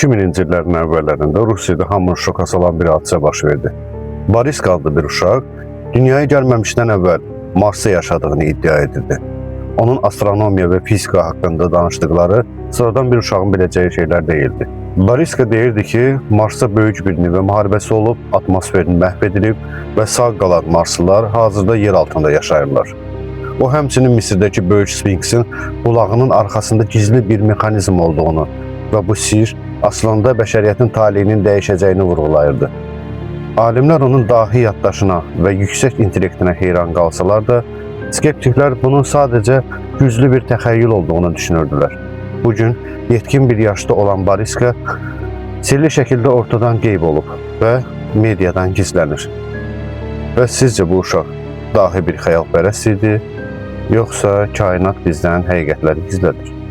2000-ci illərin əvvəllərində Rusiyada hamını şoka salan bir hadisə baş verdi. Boriska adlı bir uşaq dünyaya gəlməmişdən əvvəl Marsda yaşadığını iddia edirdi. Onun astronomiya və fizika haqqında danışdıqları sıradan bir uşağın biləcəyi şeylər deyildi. Boriska deyirdi ki, Marsda böyük bir nüvə müharibəsi olub, atmosferini məhv edilib və sağ qalan Marslılar hazırda yer altında yaşayırlar. O həmçinin Misirdəki böyük Sfinksin qulağının arxasında gizli bir mexanizm olduğunu və bu sir aslında bəşəriyyətin taleyinin dəyişəcəyini vurğulayırdı. Alimlər onun dahi yaddaşına və yüksək intellektinə heyran qalsalar da, skeptiklər bunun sadəcə güclü bir təxəyyül olduğunu düşünürdülər. Bugün yetkin bir yaşda olan Boriska sirli şəkildə ortadan qeyb olub və mediadan gizlənir. Və sizcə bu uşaq dahi bir xəyalpərəst idi, yoxsa kainat bizdən həqiqətləri gizlədir?